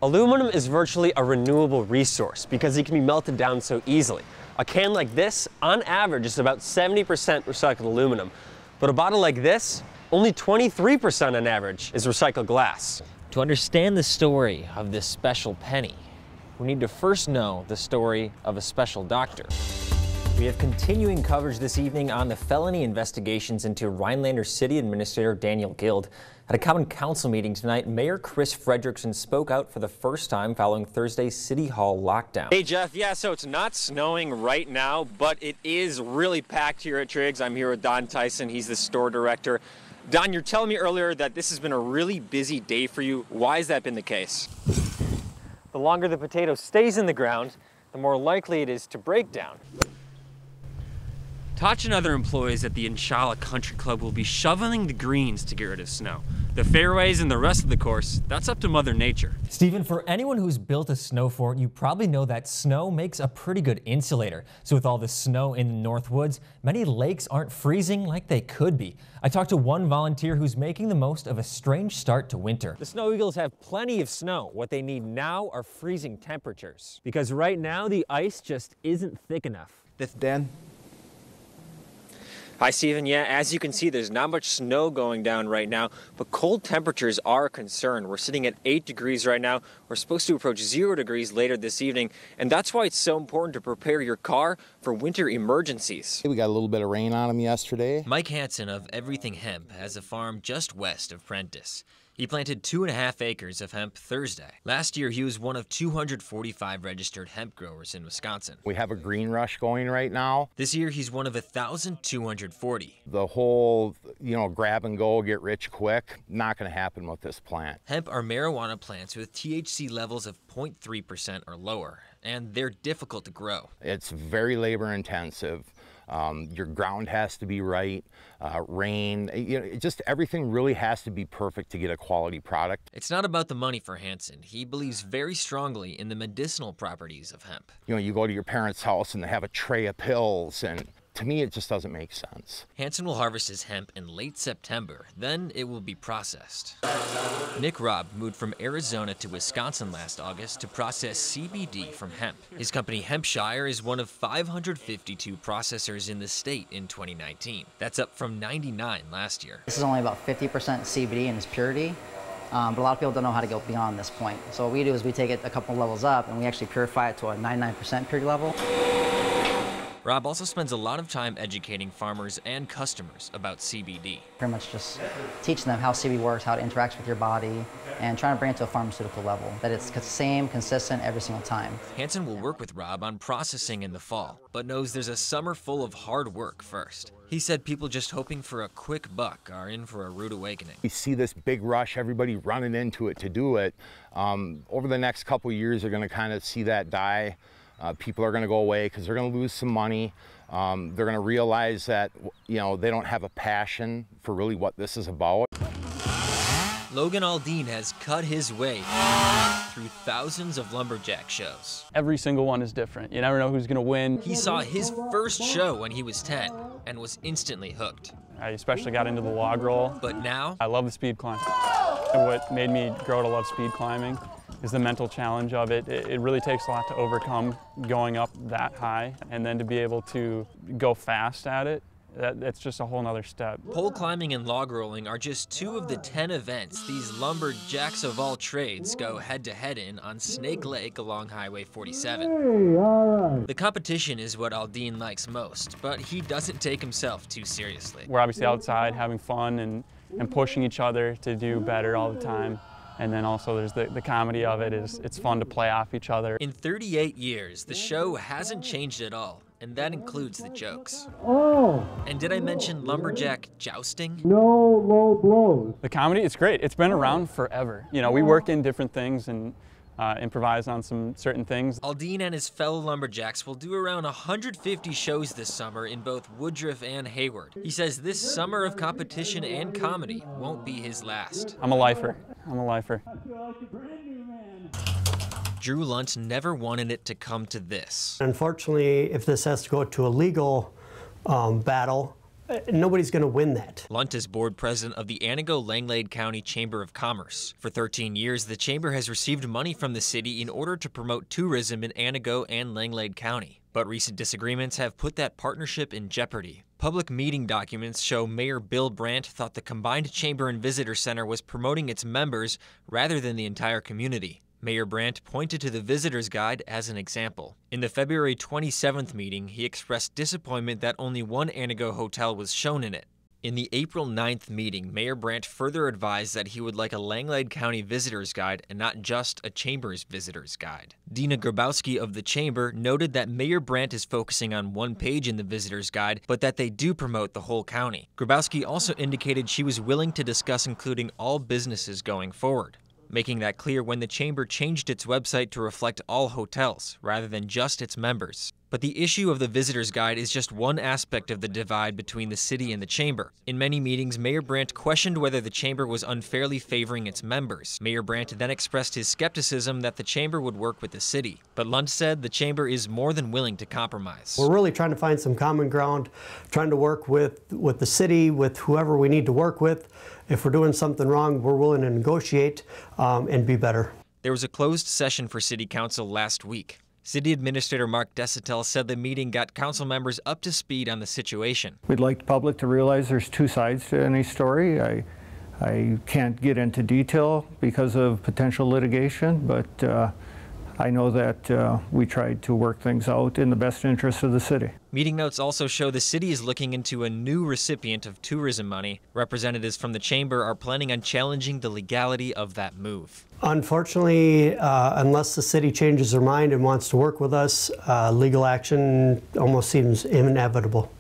Aluminum is virtually a renewable resource because it can be melted down so easily. A can like this, on average, is about 70% recycled aluminum, but a bottle like this, only 23% on average is recycled glass. To understand the story of this special penny, we need to first know the story of a special doctor. We have continuing coverage this evening on the felony investigations into Rhinelander City Administrator Daniel Guild. At a common council meeting tonight, Mayor Chris Frederickson spoke out for the first time following Thursday's City Hall lockdown. Hey Jeff, yeah, so it's not snowing right now, but it is really packed here at Triggs. I'm here with Don Tyson, he's the store director. Don, you're telling me earlier that this has been a really busy day for you. Why has that been the case? The longer the potato stays in the ground, the more likely it is to break down. Toch and other employees at the Inshallah Country Club will be shoveling the greens to get rid of snow. The fairways and the rest of the course, that's up to Mother Nature. Stephen, for anyone who's built a snow fort, you probably know that snow makes a pretty good insulator. So with all the snow in the North Woods, many lakes aren't freezing like they could be. I talked to one volunteer who's making the most of a strange start to winter. The Snow Eagles have plenty of snow. What they need now are freezing temperatures. Because right now, the ice just isn't thick enough. Dan? Hi, Stephen. Yeah, as you can see, there's not much snow going down right now, but cold temperatures are a concern. We're sitting at 8 degrees right now. We're supposed to approach 0 degrees later this evening, and that's why it's so important to prepare your car for winter emergencies. We got a little bit of rain on them yesterday. Mike Hansen of Everything Hemp has a farm just west of Prentice. He planted 2.5 acres of hemp Thursday. Last year, he was one of 245 registered hemp growers in Wisconsin. We have a green rush going right now. This year, he's one of 1,240. The whole, grab and go, get rich quick, not going to happen with this plant. Hemp are marijuana plants with THC levels of 0.3% or lower, and they're difficult to grow. It's very labor intensive. Your ground has to be right, rain, just everything really has to be perfect to get a quality product. It's not about the money for Hansen. He believes very strongly in the medicinal properties of hemp. You go to your parents' house and they have a tray of pills, and to me it just doesn't make sense. Hansen will harvest his hemp in late September, then it will be processed. Nick Robb moved from Arizona to Wisconsin last August to process CBD from hemp. His company Hempshire is one of 552 processors in the state in 2019. That's up from 99 last year. This is only about 50% CBD in its purity, but a lot of people don't know how to go beyond this point. So what we do is we take it a couple levels up and we actually purify it to a 99% purity level. Rob also spends a lot of time educating farmers and customers about CBD. Pretty much just teaching them how CBD works, how it interacts with your body, and trying to bring it to a pharmaceutical level, that it's the same, consistent every single time. Hansen will work with Rob on processing in the fall, but knows there's a summer full of hard work first. He said people just hoping for a quick buck are in for a rude awakening. We see this big rush, everybody running into it to do it. Over the next couple of years, they're going to kind of see that die. People are going to go away because they're going to lose some money. They're going to realize that, they don't have a passion for really what this is about. Logan Aldean has cut his way through thousands of Lumberjack shows. Every single one is different. You never know who's going to win. He saw his first show when he was 10 and was instantly hooked. I especially got into the log roll. But now, I love the speed climb. And what made me grow to love speed climbing is the mental challenge of it. It really takes a lot to overcome going up that high, and then to be able to go fast at it, that's just a whole nother step. Pole climbing and log rolling are just 2 of the 10 events these lumberjacks of all trades go head-to-head in on Snake Lake along Highway 47. Hey, all right. The competition is what Aldean likes most, but he doesn't take himself too seriously. We're obviously outside having fun and pushing each other to do better all the time. And then also there's the comedy of it. It's fun to play off each other. In 38 years, the show hasn't changed at all, and that includes the jokes. Oh! And did I mention lumberjack jousting? No low blows. The comedy, it's great. It's been around forever. We work in different things and improvise on some certain things. Aldean and his fellow lumberjacks will do around 150 shows this summer in both Woodruff and Hayward. He says this summer of competition and comedy won't be his last. I'm a lifer. I'm a lifer. Drew Lunt never wanted it to come to this. Unfortunately, if this has to go to a legal battle, nobody's going to win that. Lunt is board president of the Antigo-Langlade County Chamber of Commerce. For 13 years, the chamber has received money from the city in order to promote tourism in Antigo and Langlade County. But recent disagreements have put that partnership in jeopardy. Public meeting documents show Mayor Bill Brandt thought the combined chamber and visitor center was promoting its members rather than the entire community. Mayor Brandt pointed to the Visitor's Guide as an example. In the February 27th meeting, he expressed disappointment that only one Antigo hotel was shown in it. In the April 9th meeting, Mayor Brandt further advised that he would like a Langlade County Visitor's Guide and not just a Chamber's Visitor's Guide. Dina Grabowski of the Chamber noted that Mayor Brandt is focusing on one page in the Visitor's Guide, but that they do promote the whole county. Grabowski also indicated she was willing to discuss including all businesses going forward, making that clear when the chamber changed its website to reflect all hotels, rather than just its members. But the issue of the Visitor's Guide is just one aspect of the divide between the city and the chamber. In many meetings, Mayor Brandt questioned whether the chamber was unfairly favoring its members. Mayor Brandt then expressed his skepticism that the chamber would work with the city. But Lunt said the chamber is more than willing to compromise. We're really trying to find some common ground, trying to work with the city, with whoever we need to work with. If we're doing something wrong, we're willing to negotiate and be better. There was a closed session for City Council last week. City Administrator Mark Desitel said the meeting got council members up to speed on the situation. We'd like the public to realize there's two sides to any story. I can't get into detail because of potential litigation, but I know that we tried to work things out in the best interest of the city. Meeting notes also show the city is looking into a new recipient of tourism money. Representatives from the chamber are planning on challenging the legality of that move. Unfortunately, unless the city changes their mind and wants to work with us, legal action almost seems inevitable.